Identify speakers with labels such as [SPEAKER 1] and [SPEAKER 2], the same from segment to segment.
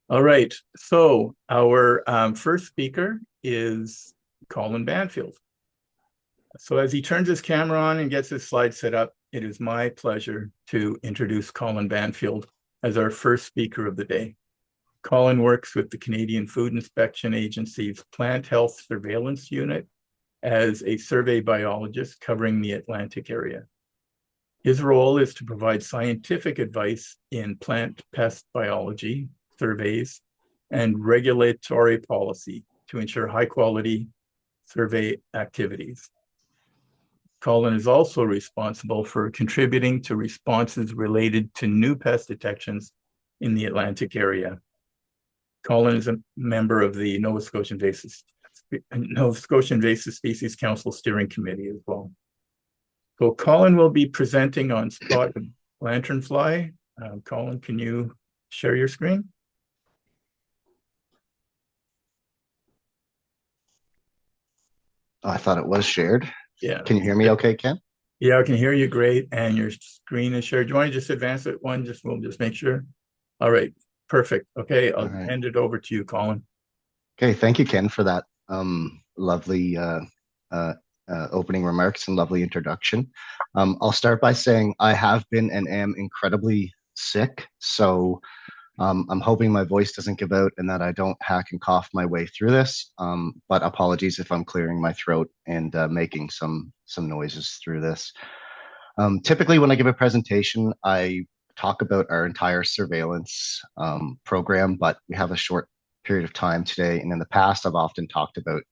[SPEAKER 1] All right. So our first speaker is Colin Banfield. So as he turns his camera on and gets his slide set up, it is my pleasure to introduce Colin Banfield as our first speaker of the day. Colin works with the Canadian Food Inspection Agency's Plant Health Surveillance Unit as a survey biologist covering the Atlantic area. His role is to provide scientific advice in plant pest biology, surveys, and regulatory policy to ensure high quality survey activities. Colin is also responsible for contributing to responses related to new pest detections in the Atlantic area. Colin is a member of the Nova Scotia Invasive Species Council Steering Committee as well. So Colin will be presenting on spotted lanternfly. Colin, can you share your screen?
[SPEAKER 2] Oh, I thought it was shared.
[SPEAKER 1] Yeah.
[SPEAKER 2] Can you hear me okay, Ken?
[SPEAKER 1] Yeah, I can hear you great. And your screen is shared. Do you want to just advance it one? We'll just make sure. All right. Perfect. Okay.
[SPEAKER 2] All
[SPEAKER 1] I'll
[SPEAKER 2] right.
[SPEAKER 1] hand it over to you, Colin.
[SPEAKER 2] Okay, thank you, Ken, for that lovely uh, opening remarks and lovely introduction. I'll start by saying I have been and am incredibly sick, so I'm hoping my voice doesn't give out and that I don't hack and cough my way through this. But apologies if I'm clearing my throat and making some noises through this. Typically, when I give a presentation, I talk about our entire surveillance program, but we have a short period of time today. And in the past, I've often talked about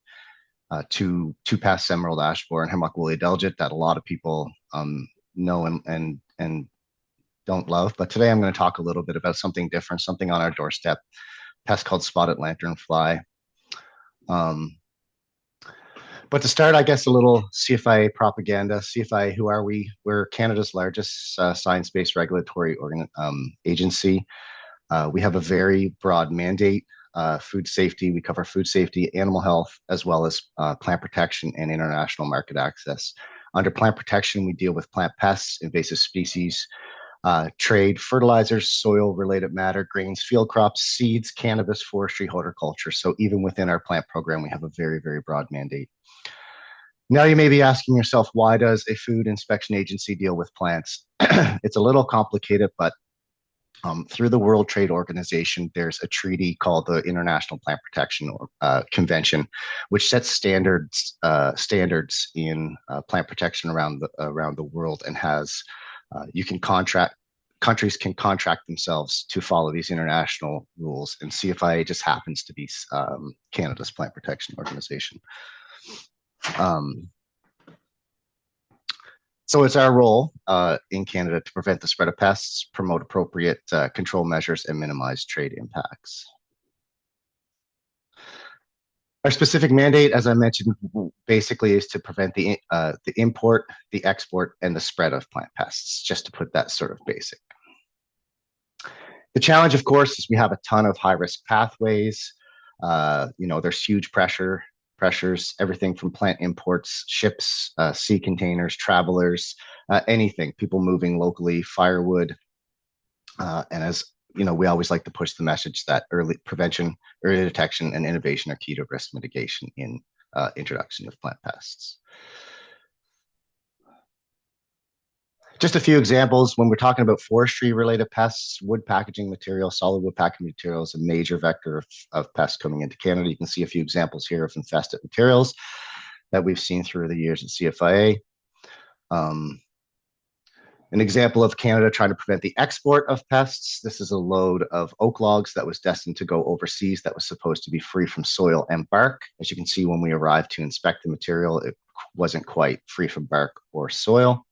[SPEAKER 2] two past emerald ash borer and hemlock woolly adelgid that a lot of people know and don't love. But today, I'm going to talk a little bit about something different, something on our doorstep, pest called spotted lanternfly. But to start, I guess a little CFIA propaganda. CFIA, who are we? We're Canada's largest science-based regulatory agency. We have a very broad mandate, food safety. We cover food safety, animal health, as well as plant protection and international market access. Under plant protection, we deal with plant pests, invasive species, trade, fertilizers, soil-related matter, grains, field crops, seeds, cannabis, forestry, horticulture. So even within our plant program, we have a very, very broad mandate. Now you may be asking yourself, why does a food inspection agency deal with plants? It's a little complicated, but through the World Trade Organization, there's a treaty called the International Plant Protection Convention, which sets standards in plant protection around the world, and has countries can contract themselves to follow these international rules, and CFIA just happens to be Canada's plant protection organization. So it's our role in Canada to prevent the spread of pests, promote appropriate control measures, and minimize trade impacts. Our specific mandate, as I mentioned, basically is to prevent the import, the export, and the spread of plant pests, just to put that sort of basic. The challenge, of course, is we have a ton of high-risk pathways. There's huge pressures, everything from plant imports, ships, sea containers, travelers, anything, people moving locally, firewood. And as you know, we always like to push the message that early prevention, early detection, and innovation are key to risk mitigation in introduction of plant pests. Just a few examples. When we're talking about forestry-related pests, wood packaging material, solid wood packaging material is a major vector of pests coming into Canada. You can see a few examples here of infested materials that we've seen through the years at CFIA. An example of Canada trying to prevent the export of pests. This is a load of oak logs that was destined to go overseas that was supposed to be free from soil and bark. As you can see, when we arrived to inspect the material, it wasn't quite free from bark or soil.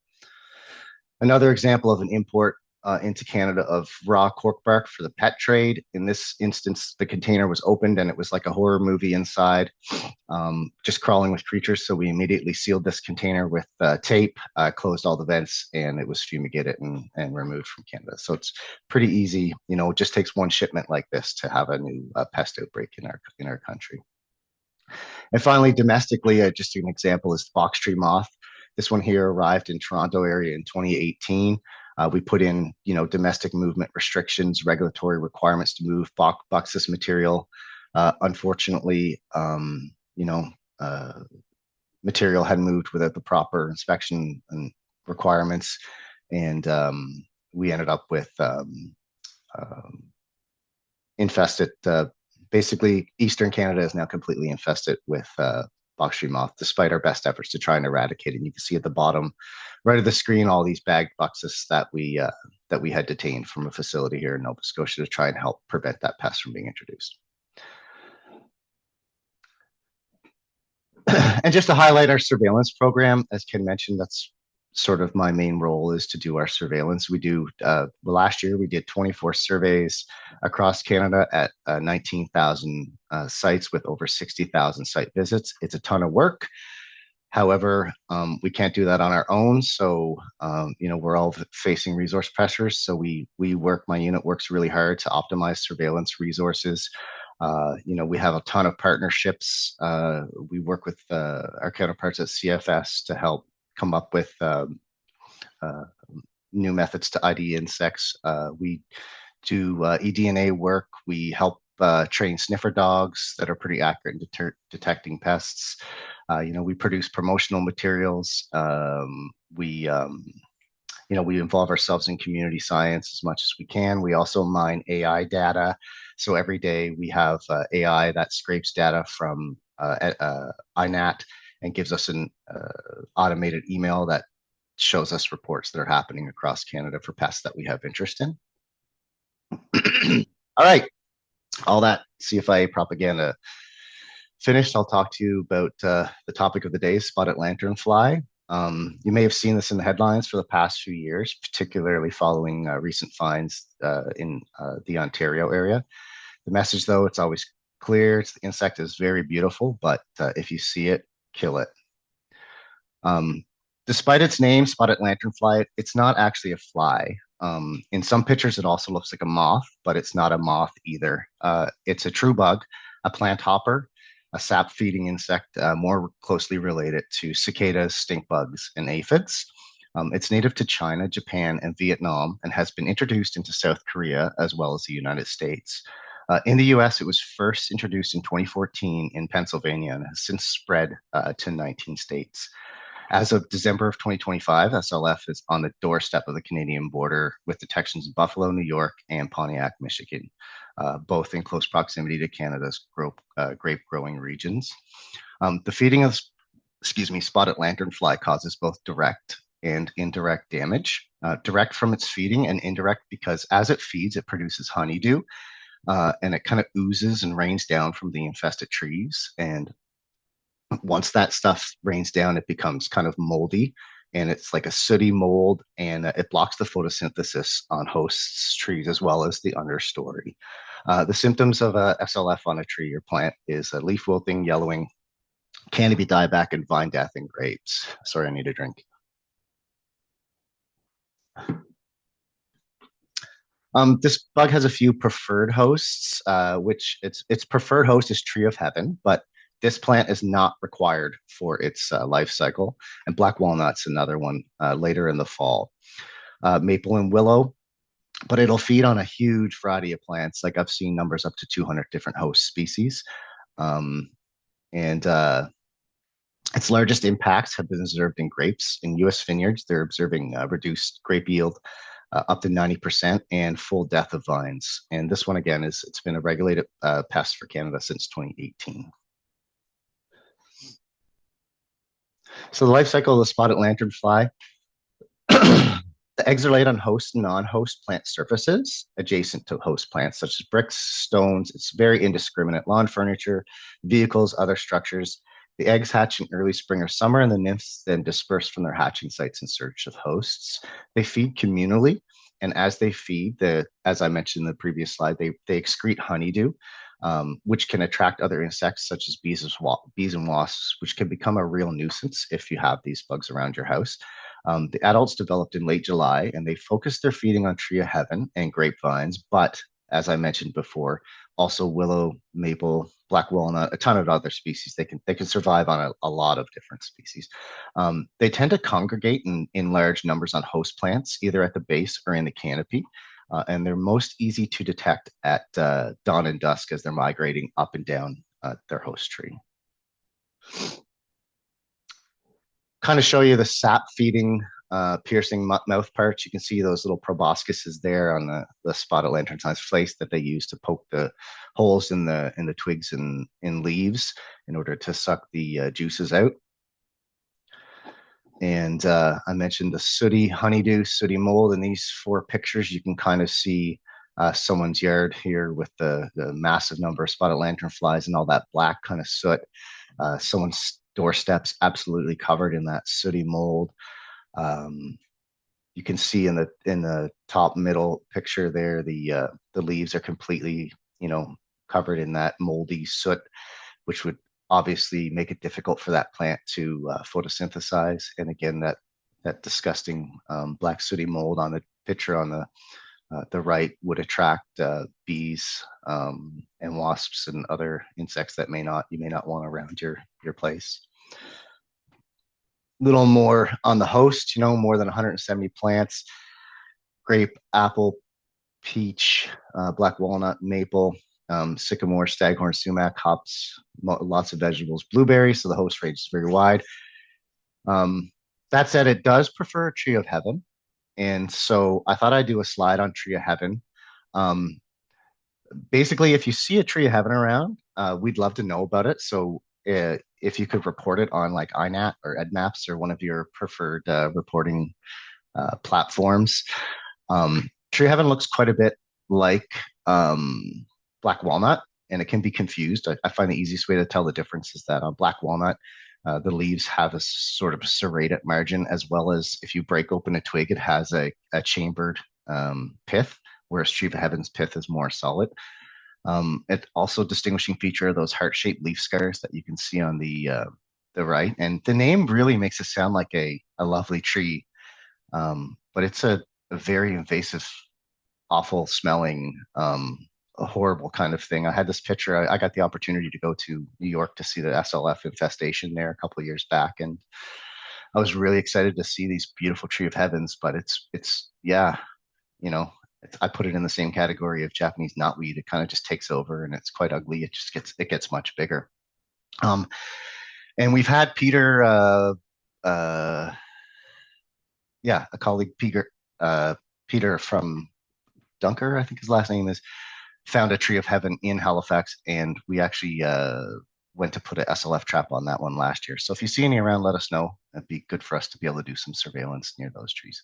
[SPEAKER 2] Another example of an import into Canada of raw cork bark for the pet trade. In this instance, the container was opened and it was like a horror movie inside, just crawling with creatures. So we immediately sealed this container with tape, closed all the vents, and it was fumigated and removed from Canada. So it's pretty easy. It just takes one shipment like this to have a new pest outbreak in our country. And finally, domestically, just an example is the box tree moth. This one here arrived in Toronto area in 2018. We put in, domestic movement restrictions, regulatory requirements to move boxes material. Unfortunately, material had moved without the proper inspection and requirements, and we ended up with infested. Basically, Eastern Canada is now completely infested with box tree moth, despite our best efforts to try and eradicate it. And you can see at the bottom right of the screen all these bagged boxes that we had detained from a facility here in Nova Scotia to try and help prevent that pest from being introduced. And just to highlight our surveillance program, as Ken mentioned, that's sort of my main role, is to do our surveillance. We do, last year we did 24 surveys across Canada at 19,000 sites with over 60,000 site visits. It's a ton of work. However, we can't do that on our own. So, we're all facing resource pressures. So my unit works really hard to optimize surveillance resources. We have a ton of partnerships. We work with our counterparts at CFS to help come up with new methods to ID insects. We do eDNA work. We help train sniffer dogs that are pretty accurate in detecting pests. We produce promotional materials. We involve ourselves in community science as much as we can. We also mine AI data. So every day we have AI that scrapes data from INAT and gives us an automated email that shows us reports that are happening across Canada for pests that we have interest in. All right, all that CFIA propaganda finished. I'll talk to you about the topic of the day, spotted lanternfly. You may have seen this in the headlines for the past few years, particularly following recent finds in the Ontario area. The message, though, it's always clear. The insect is very beautiful, but if you see it, kill it. Despite its name, spotted lanternfly, it's not actually a fly. In some pictures, it also looks like a moth, but it's not a moth either. It's a true bug, a plant hopper, a sap-feeding insect more closely related to cicadas, stink bugs, and aphids. It's native to China, Japan, and Vietnam, and has been introduced into South Korea as well as the United States. In the US, it was first introduced in 2014 in Pennsylvania and has since spread to 19 states. As of December of 2025, SLF is on the doorstep of the Canadian border with detections in Buffalo, New York, and Pontiac, Michigan, both in close proximity to Canada's grape growing regions. The feeding of, spotted lanternfly causes both direct and indirect damage. Direct from its feeding, and indirect because as it feeds, it produces honeydew, and it kind of oozes and rains down from the infested trees. And once that stuff rains down, it becomes kind of moldy, and it's like a sooty mold, and it blocks the photosynthesis on hosts' trees as well as the understory. The symptoms of SLF on a tree or plant is leaf wilting, yellowing, canopy dieback, and vine death in grapes. Sorry, I need a drink. This bug has a few preferred hosts, which its preferred host is tree of heaven, but this plant is not required for its life cycle. And black walnut's another one later in the fall. Maple and willow, but it'll feed on a huge variety of plants. Like I've seen numbers up to 200 different host species. And its largest impacts have been observed in grapes. In US vineyards, they're observing reduced grape yield up to 90% and full death of vines. And this one, again, it's been a regulated pest for Canada since 2018. So the life cycle of the spotted lanternfly, the eggs are laid on host and non-host plant surfaces adjacent to host plants, such as bricks, stones. It's very indiscriminate. Lawn furniture, vehicles, other structures. The eggs hatch in early spring or summer, and the nymphs then disperse from their hatching sites in search of hosts. They feed communally, and as they feed, as I mentioned in the previous slide, they excrete honeydew, which can attract other insects such as bees and wasps, which can become a real nuisance if you have these bugs around your house. The adults developed in late July, and they focus their feeding on tree of heaven and grapevines, but as I mentioned before, also willow, maple, black walnut, a ton of other species. They can survive on a lot of different species. They tend to congregate in large numbers on host plants, either at the base or in the canopy. And they're most easy to detect at dawn and dusk as they're migrating up and down their host tree. Kind of show you the sap feeding piercing mouth parts. You can see those little proboscises there on the spotted lantern-sized flace that they use to poke the holes in the twigs and in leaves in order to suck the juices out. And I mentioned the sooty honeydew, sooty mold. In these 4 pictures, you can kind of see someone's yard here with the massive number of spotted lanternflies and all that black kind of soot. Someone's doorsteps absolutely covered in that sooty mold. You can see in the top middle picture there, the leaves are completely, covered in that moldy soot, which would obviously make it difficult for that plant to photosynthesize. And again, that disgusting black sooty mold on the picture on the right would attract bees and wasps and other insects that you may not want around your place. Little more on the host, more than 170 plants: grape, apple, peach, black walnut, maple, sycamore, staghorn, sumac, hops, lots of vegetables, blueberries. So the host range is very wide. That said, it does prefer tree of heaven. And so I thought I'd do a slide on tree of heaven. Basically, if you see a tree of heaven around, we'd love to know about it. So if you could report it on like INAT or EdMaps or one of your preferred reporting platforms. Tree of heaven looks quite a bit like black walnut, and it can be confused. I find the easiest way to tell the difference is that on black walnut, the leaves have a sort of serrated margin, as well as if you break open a twig, it has a chambered pith, whereas tree of heaven's pith is more solid. It also distinguishing feature of those heart-shaped leaf scars that you can see on the right. And the name really makes it sound like a lovely tree, but it's a very invasive, awful smelling, a horrible kind of thing. I had this picture. I got the opportunity to go to New York to see the SLF infestation there a couple of years back, and I was really excited to see these beautiful tree of heavens. But it's yeah, I put it in the same category of Japanese knotweed. It kind of just takes over, and it's quite ugly. It gets much bigger. And we've had Peter, a colleague, Peter from Dunker, I think his last name is, found a tree of heaven in Halifax, and we actually went to put an SLF trap on that one last year. So if you see any around, let us know. It'd be good for us to be able to do some surveillance near those trees.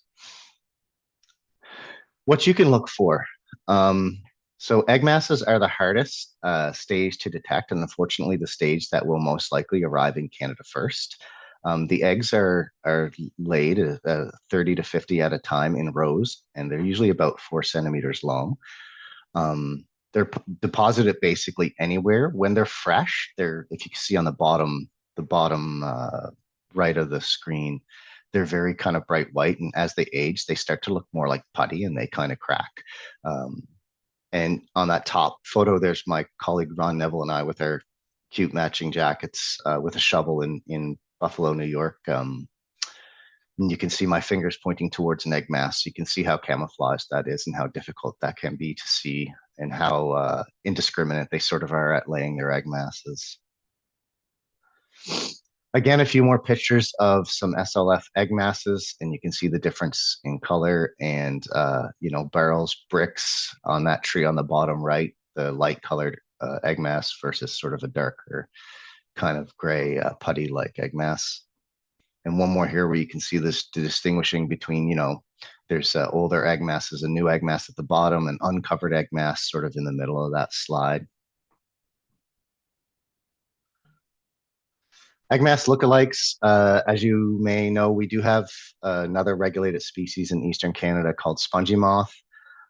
[SPEAKER 2] What you can look for. So egg masses are the hardest stage to detect, and unfortunately the stage that will most likely arrive in Canada first. The eggs are laid 30 to 50 at a time in rows, and they're usually about 4 centimeters long. They're deposited basically anywhere. When they're fresh, if you can see on the bottom right of the screen, they're very kind of bright white, and as they age, they start to look more like putty, and they kind of crack. And on that top photo, there's my colleague Ron Neville and I with our cute matching jackets with a shovel in Buffalo, New York. And you can see my fingers pointing towards an egg mass. You can see how camouflaged that is and how difficult that can be to see, and how indiscriminate they sort of are at laying their egg masses. Again, a few more pictures of some SLF egg masses, and you can see the difference in color and, barrels, bricks on that tree on the bottom right, the light colored egg mass versus sort of a darker kind of gray putty-like egg mass. And one more here where you can see this distinguishing between, there's older egg masses, a new egg mass at the bottom, an uncovered egg mass sort of in the middle of that slide. Egg mass lookalikes, as you may know, we do have another regulated species in Eastern Canada called spongy moth.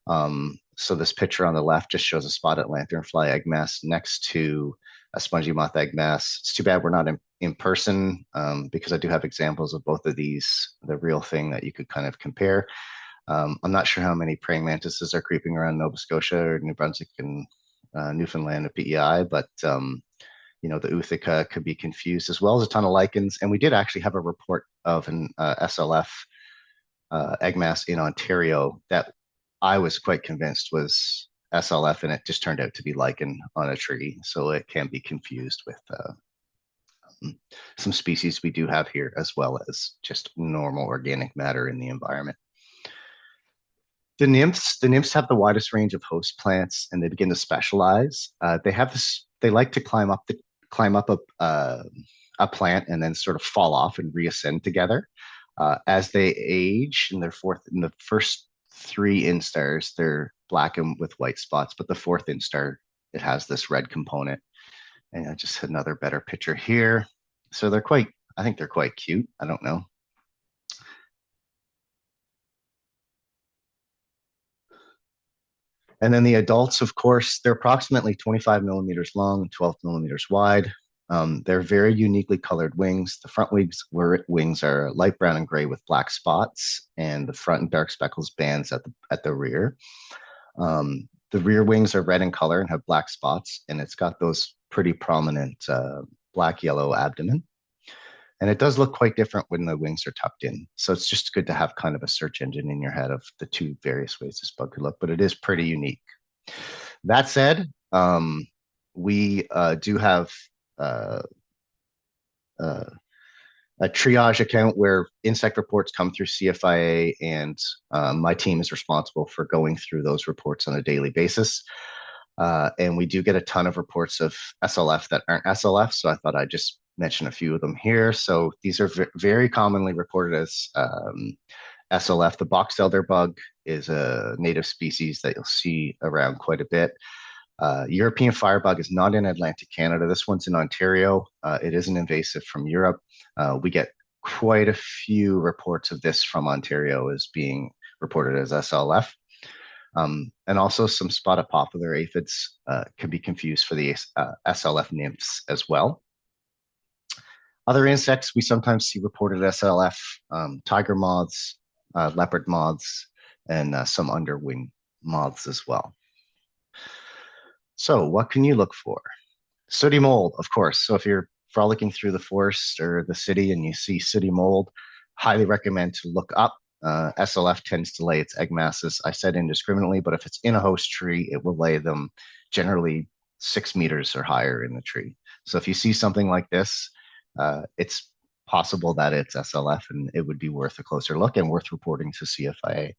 [SPEAKER 2] So this picture on the left just shows a spotted lanternfly egg mass next to a spongy moth egg mass. It's too bad we're not in person, because I do have examples of both of these, the real thing that you could kind of compare. I'm not sure how many praying mantises are creeping around Nova Scotia or New Brunswick and Newfoundland and PEI, but the Uthaka could be confused, as well as a ton of lichens. And we did actually have a report of an SLF egg mass in Ontario that I was quite convinced was SLF, and it just turned out to be lichen on a tree. So it can be confused with some species we do have here, as well as just normal organic matter in the environment. The nymphs have the widest range of host plants, and they begin to specialize. They have this. They like to climb up a plant and then sort of fall off and reascend together. As they age in the first three instars, they're black and with white spots, but the fourth instar, it has this red component. And just another better picture here. So I think they're quite cute. I don't know. And then the adults, of course, they're approximately 25 millimeters long, 12 millimeters wide. They're very uniquely colored wings. The front wings are light brown and gray with black spots, and the front and dark speckles bands at the rear. The rear wings are red in color and have black spots, and it's got those pretty prominent black-yellow abdomen. And it does look quite different when the wings are tucked in. So it's just good to have kind of a search engine in your head of the two various ways this bug could look, but it is pretty unique. That said, we do have a triage account where insect reports come through CFIA, and my team is responsible for going through those reports on a daily basis. And we do get a ton of reports of SLF that aren't SLF, so I thought I'd just mention a few of them here. So these are very commonly reported as SLF. The box elder bug is a native species that you'll see around quite a bit. European firebug is not in Atlantic Canada. This one's in Ontario. It is an invasive from Europe. We get quite a few reports of this from Ontario as being reported as SLF. And also some spotted poplar aphids can be confused for the SLF nymphs as well. Other insects we sometimes see reported SLF, tiger moths, leopard moths, and some underwing moths as well. So what can you look for? Sooty mold, of course. So if you're frolicking through the forest or the city and you see sooty mold, highly recommend to look up. SLF tends to lay its egg masses, I said indiscriminately, but if it's in a host tree, it will lay them generally 6 meters or higher in the tree. So if you see something like this, it's possible that it's SLF, and it would be worth a closer look and worth reporting to CFIA.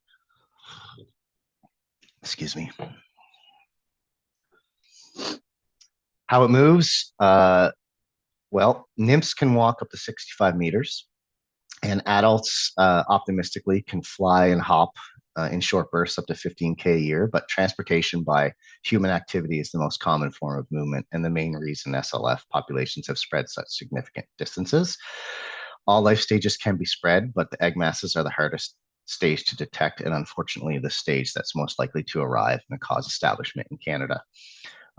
[SPEAKER 2] Excuse me. How it moves? Well, nymphs can walk up to 65 meters, and adults optimistically can fly and hop in short bursts up to 15K a year, but transportation by human activity is the most common form of movement and the main reason SLF populations have spread such significant distances. All life stages can be spread, but the egg masses are the hardest stage to detect, and unfortunately the stage that's most likely to arrive and cause establishment in Canada.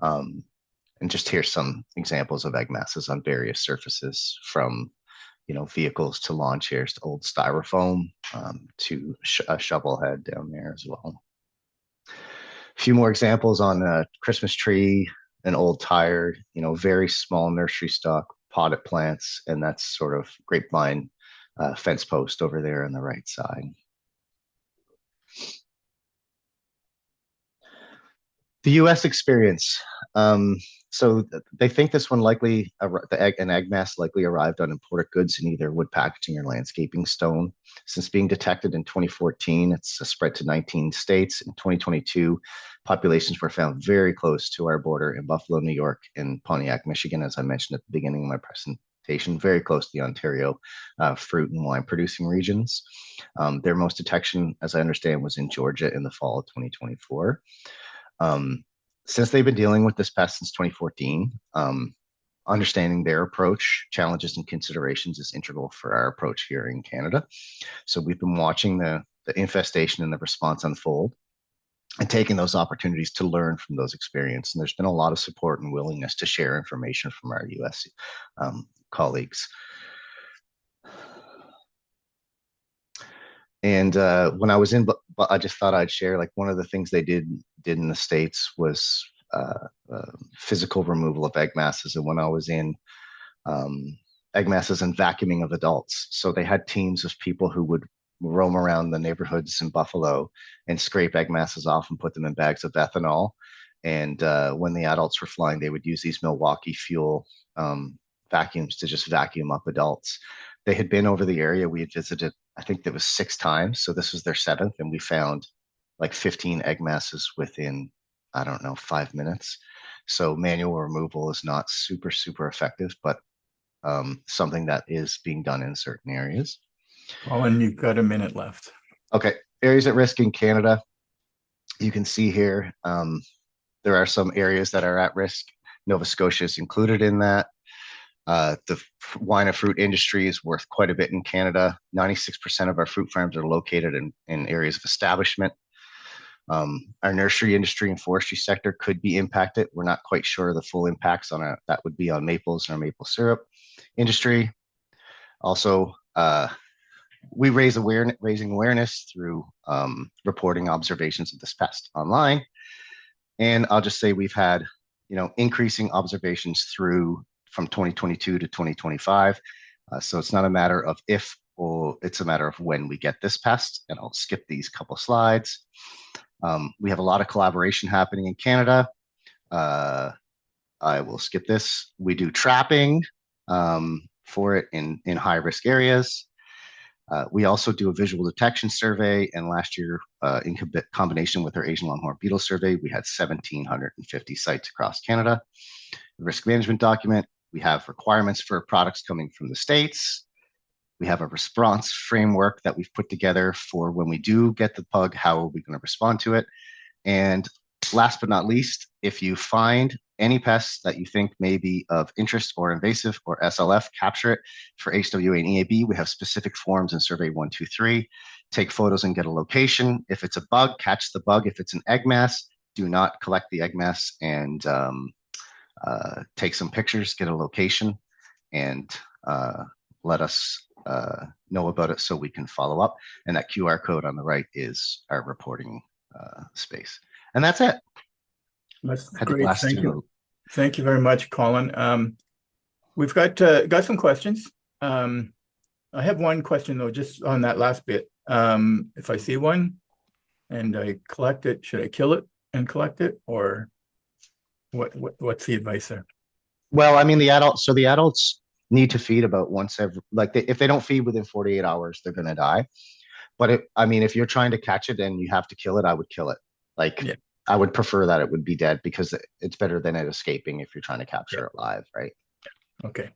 [SPEAKER 2] And just here's some examples of egg masses on various surfaces, from vehicles to lawn chairs to old styrofoam to a shovel head down there as well. A few more examples on a Christmas tree, an old tire, very small nursery stock potted plants, and that's sort of grapevine fence post over there on the right side. The U.S. experience. So they think this one likely, an egg mass likely arrived on imported goods in either wood packaging or landscaping stone. Since being detected in 2014, it's spread to 19 states. In 2022, populations were found very close to our border in Buffalo, New York, and Pontiac, Michigan, as I mentioned at the beginning of my presentation, very close to the Ontario fruit and wine producing regions. Their most detection, as I understand, was in Georgia in the fall of 2024. Since they've been dealing with this pest since 2014, understanding their approach, challenges, and considerations is integral for our approach here in Canada. So we've been watching the infestation and the response unfold and taking those opportunities to learn from those experiences. And there's been a lot of support and willingness to share information from our US colleagues. And when I was in, but I just thought I'd share like one of the things they did in the States was physical removal of egg masses. And when I was in um, egg masses and vacuuming of adults, so they had teams of people who would roam around the neighborhoods in Buffalo and scrape egg masses off and put them in bags of ethanol. And when the adults were flying, they would use these Milwaukee fuel vacuums to just vacuum up adults. They had been over the area. We had visited, I think that was 6 times. So this was their seventh, and we found like 15 egg masses within, I don't know, 5 minutes. So manual removal is not super, super effective, but something that is being done in certain areas.
[SPEAKER 1] Colin, you've got a minute left.
[SPEAKER 2] Okay, areas at risk in Canada. You can see here there are some areas that are at risk. Nova Scotia is included in that. The wine and fruit industry is worth quite a bit in Canada. 96% of our fruit farms are located in areas of establishment. Our nursery industry and forestry sector could be impacted. We're not quite sure the full impacts on that would be on maples and our maple syrup industry. Also, we raising awareness through reporting observations of this pest online. And I'll just say we've had, increasing observations through from 2022 to 2025. So it's not a matter of if, or it's a matter of when we get this pest. And I'll skip these couple slides. We have a lot of collaboration happening in Canada. I will skip this. We do trapping for it in high risk areas. We also do a visual detection survey, and last year, in combination with our Asian Longhorn Beetle survey, we had 1,750 sites across Canada. The risk management document, we have requirements for products coming from the States. We have a response framework that we've put together for when we do get the pug, how are we going to respond to it? And last but not least, if you find any pests that you think may be of interest or invasive or SLF, capture it. For HWA and EAB, we have specific forms in Survey 123. Take photos and get a location. If it's a bug, catch the bug. If it's an egg mass, do not collect the egg mass and take some pictures, get a location, and let us know about it so we can follow up. And that QR code on the right is our reporting space. And that's it.
[SPEAKER 1] That's
[SPEAKER 2] Had to
[SPEAKER 1] great.
[SPEAKER 2] blast
[SPEAKER 1] Thank
[SPEAKER 2] through
[SPEAKER 1] you. Thank you very much, Colin. We've got some questions. I have one question though, just on that last bit. If I see one and I collect it, should I kill it and collect it, or what's the advice there?
[SPEAKER 2] Well, I mean, the adults need to feed about once every, like if they don't feed within 48 hours, they're going to die. But I mean, if you're trying to catch it and you have to kill it, I would kill it. Like,
[SPEAKER 1] Yeah.
[SPEAKER 2] I would prefer that it would be dead because it's better than it escaping if you're trying to capture
[SPEAKER 1] Yeah.
[SPEAKER 2] it live, right?
[SPEAKER 1] Okay.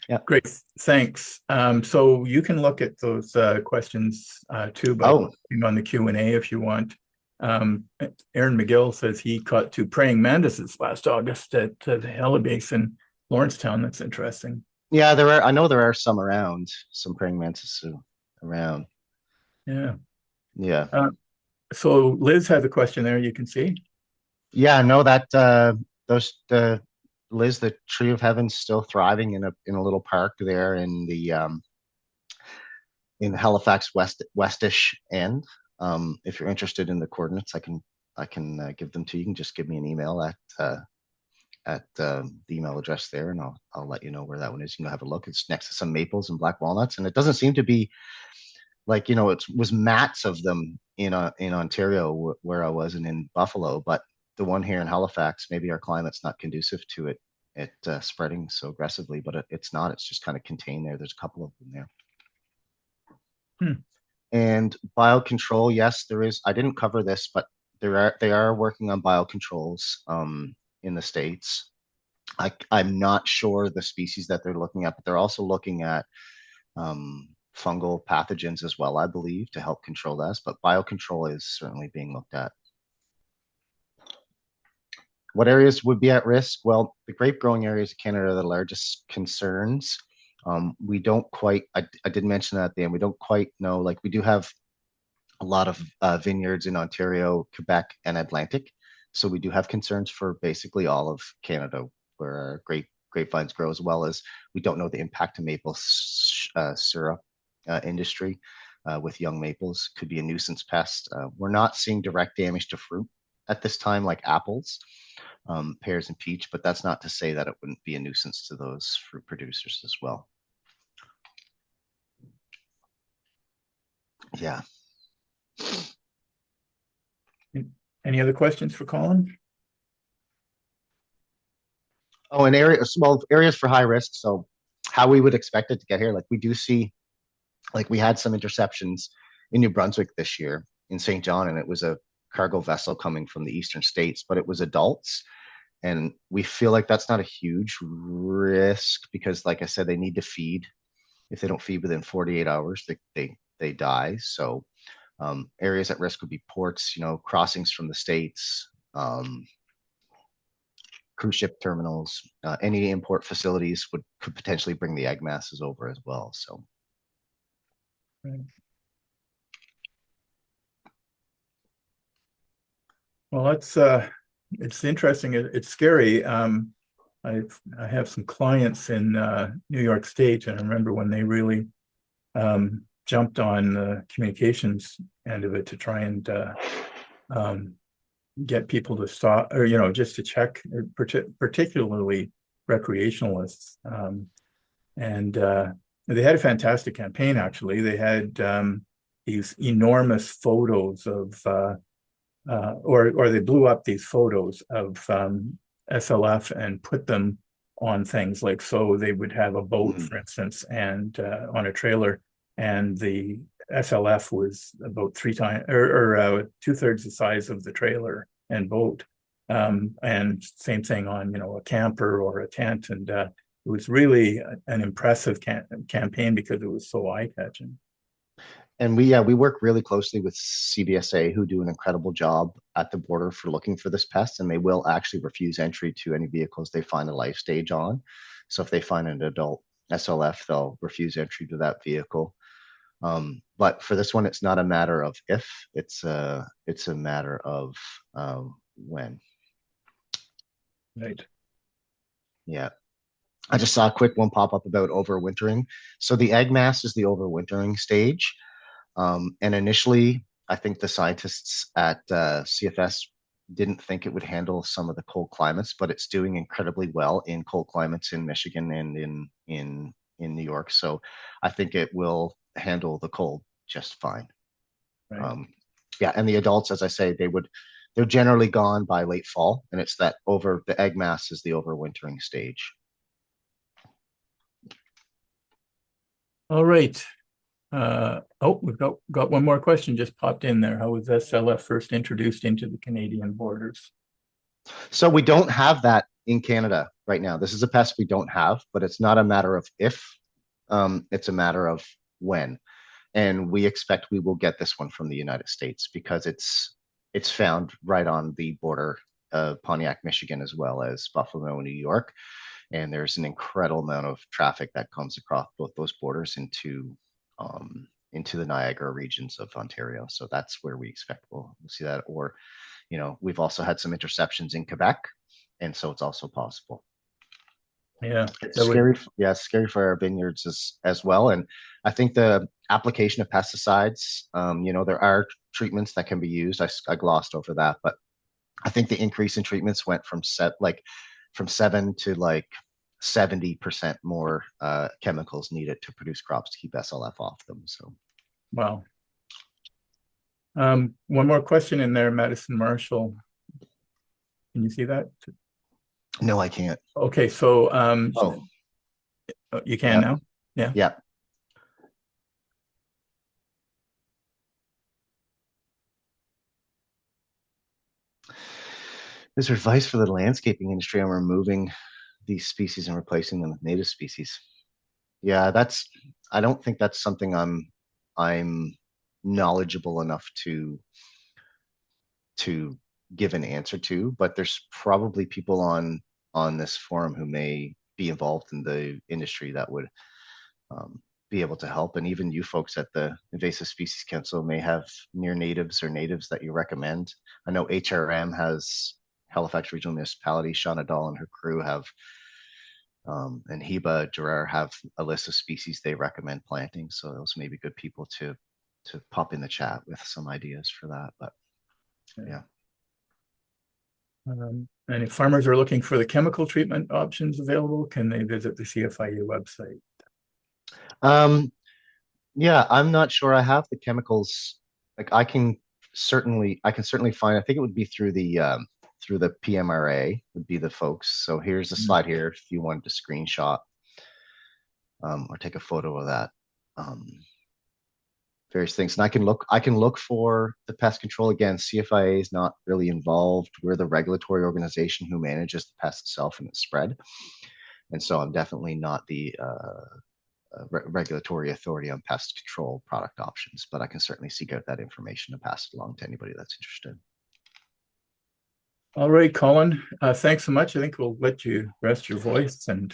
[SPEAKER 2] Yeah.
[SPEAKER 1] Great. Thanks. So you can look at those questions too by clicking on the Q&A if you want. Aaron McGill says he caught 2 praying mantises last August at the Hella Basin in Lawrencetown. That's interesting.
[SPEAKER 2] Yeah, I know there are some around, some praying mantises around.
[SPEAKER 1] Yeah.
[SPEAKER 2] Yeah.
[SPEAKER 1] So Liz has a question there, you can see.
[SPEAKER 2] Yeah, no, that the Liz, the Tree of Heaven's still thriving in a little park there in Halifax westish end. If you're interested in the coordinates, I can give them to you. You can just give me an email at the email address there, and I'll let you know where that one is. You can have a look. It's next to some maples and black walnuts, and it doesn't seem to be like it was mats of them in Ontario where I was and in Buffalo, but the one here in Halifax, maybe our climate's not conducive to it spreading so aggressively, but it's not. It's just kind of contained there. There's a couple of them there. And biocontrol, yes, there is. I didn't cover this, but they are working on biocontrols in the States. I'm not sure the species that they're looking at, but they're also looking at fungal pathogens as well, I believe, to help control this. But biocontrol is certainly being looked at. What areas would be at risk? Well, the grape growing areas of Canada are the largest concerns. We don't quite, I did mention that at the end, we don't quite know, like we do have a lot of vineyards in Ontario, Quebec, and Atlantic. So we do have concerns for basically all of Canada where our grapevines grow, as well as we don't know the impact of maple syrup industry. with young maples could be a nuisance pest. We're not seeing direct damage to fruit at this time, like apples, pears, and peach, but that's not to say that it wouldn't be a nuisance to those fruit producers as well. Yeah.
[SPEAKER 1] Any other questions for Colin?
[SPEAKER 2] Oh, and areas, well, areas for high risk. So how we would expect it to get here, like we do see, like we had some interceptions in New Brunswick this year in St. John, and it was a cargo vessel coming from the eastern states, but it was adults. And we feel like that's not a huge risk because, like I said, they need to feed. If they don't feed within 48 hours, they die. So areas at risk would be ports, crossings from the states, cruise ship terminals, any import facilities could potentially bring the egg masses over as well. So,
[SPEAKER 1] Right. Well, it's interesting. It's scary. I have some clients in New York State, and I remember when they really jumped on the communications end of it to try and get people to stop, or just to check, particularly recreationalists. And they had a fantastic campaign. Actually, they had these enormous photos of, or they blew up these photos of SLF and put them on things like, so they would have a boat, for instance, and on a trailer, and the SLF was about 3 times or 2/3 the size of the trailer and boat. And same thing on, a camper or a tent. And it was really an impressive campaign because it was so eye-catching.
[SPEAKER 2] and we work really closely with CBSA, who do an incredible job at the border for looking for this pest, and they will actually refuse entry to any vehicles they find a life stage on. So if they find an adult SLF, they'll refuse entry to that vehicle. But for this one, it's not a matter of if; it's a matter of when.
[SPEAKER 1] Right.
[SPEAKER 2] Yeah. I just saw a quick one pop up about overwintering. So the egg mass is the overwintering stage. And initially, I think the scientists at CFS didn't think it would handle some of the cold climates, but it's doing incredibly well in cold climates in Michigan and in New York. So I think it will handle the cold just fine.
[SPEAKER 1] Right.
[SPEAKER 2] Yeah, and the adults, as I say, they're generally gone by late fall, and it's that the egg mass is the overwintering stage.
[SPEAKER 1] All right. We've got one more question just popped in there. How was SLF first introduced into the Canadian borders?
[SPEAKER 2] So we don't have that in Canada right now. This is a pest we don't have, but it's not a matter of if, it's a matter of when. And we expect we will get this one from the United States because it's found right on the border of Pontiac, Michigan, as well as Buffalo, New York. And there's an incredible amount of traffic that comes across both those borders into the Niagara regions of Ontario. So that's where we expect we'll see that. Or, we've also had some interceptions in Quebec, and so it's also possible.
[SPEAKER 1] Yeah,
[SPEAKER 2] it's scary. Yeah, it's scary for our vineyards as well. And I think the application of pesticides, there are treatments that can be used. I glossed over that, but I think the increase in treatments went from 7 to 70% more chemicals needed to produce crops to keep SLF off them. So,
[SPEAKER 1] wow. One more question in there, Madison Marshall. Can you see that?
[SPEAKER 2] no, I can't.
[SPEAKER 1] Okay, so you can now? Yeah.
[SPEAKER 2] Yeah. Is there advice for the landscaping industry on removing these species and replacing them with native species? Yeah, I don't think that's something I'm knowledgeable enough to give an answer to, but there's probably people on this forum who may be involved in the industry that would be able to help. And even you folks at the Invasive Species Council may have near natives or natives that you recommend. I know HRM has Halifax Regional Municipality, Shauna Dahl and her crew have, and Heba Gerard have a list of species they recommend planting. So those may be good people to pop in the chat with some ideas for that. But yeah.
[SPEAKER 1] And if farmers are looking for the chemical treatment options available, can they visit the CFIU website?
[SPEAKER 2] Yeah, I'm not sure I have the chemicals. Like I can certainly find, I think it would be through the PMRA would be the folks. So here's a slide here if you wanted to screenshot or take a photo of that. Various things. And I can look for the pest control again. CFIA is not really involved. We're the regulatory organization who manages the pest itself and its spread. And so I'm definitely not the regulatory authority on pest control product options, but I can certainly seek out that information and pass it along to anybody that's interested.
[SPEAKER 1] All right, Colin, thanks so much. I think we'll let you rest your voice and